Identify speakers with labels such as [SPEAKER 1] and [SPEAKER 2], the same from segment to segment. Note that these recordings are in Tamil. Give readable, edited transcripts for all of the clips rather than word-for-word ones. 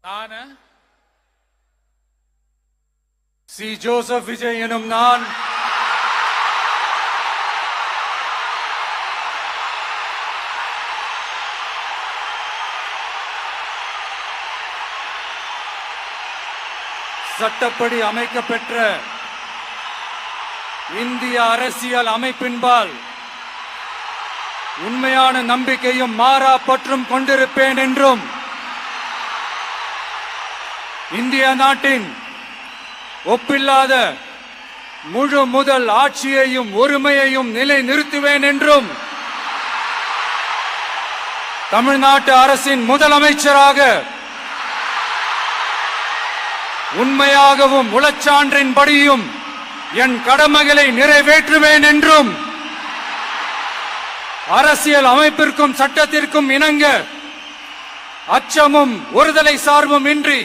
[SPEAKER 1] நான் சி. ஜோசப் விஜய் எனும் நான் சட்டப்படி அமைக்கப்பெற்ற இந்திய அரசியல் அமைப்பின்பால் உண்மையான நம்பிக்கையும் மாறா பற்றும் கொண்டிருப்பேன் என்றும் இந்திய நாட்டின் ஒப்பில்லாத முழு முதல் ஆட்சியையும் ஒருமையையும் நிலை நிறுத்துவேன் என்றும் தமிழ்நாட்டு அரசின் முதலமைச்சராக உண்மையாகவும் உளச்சான்றின்படியும் என் கடமைகளை நிறைவேற்றுவேன் என்றும் அரசியல் அமைப்பிற்கும் சட்டத்திற்கும் இணங்க அச்சமும் ஒருதலை சார்பும் இன்றி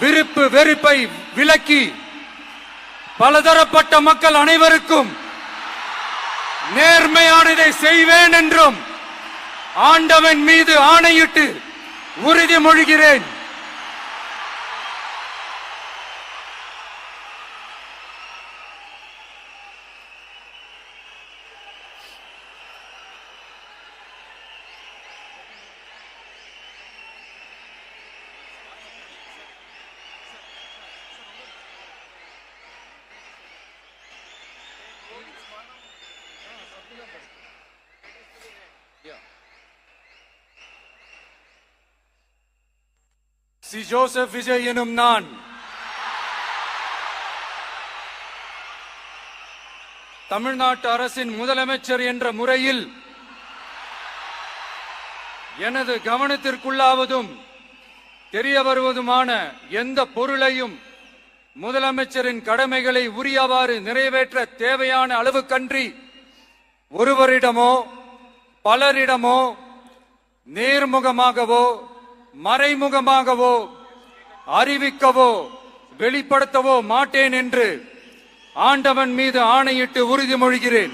[SPEAKER 1] விருப்பு வெறுப்பை விலக்கி பலதரப்பட்ட மக்கள் அனைவருக்கும் நேர்மையானதை செய்வேன் என்றும் ஆண்டவன் மீது ஆணையிட்டு உறுதிமொழிகிறேன். சி. ஜோசப் விஜய் எனும் நான் தமிழ்நாட்டு அரசின் முதலமைச்சர் என்ற முறையில் எனது கவனத்திற்குள்ளாவதும் தெரிய வருவதுமான எந்த பொருளையும் முதலமைச்சரின் கடமைகளை உரியவாறு நிறைவேற்ற தேவையான அளவுக்கன்றி ஒருவரிடமோ பலரிடமோ நேர்முகமாகவோ மறைமுகமாகவோ அறிவிக்கவோ வெளிப்படுத்தவோ மாட்டேன் என்று ஆண்டவன் மீது ஆணையிட்டு உறுதிமொழிகிறேன்.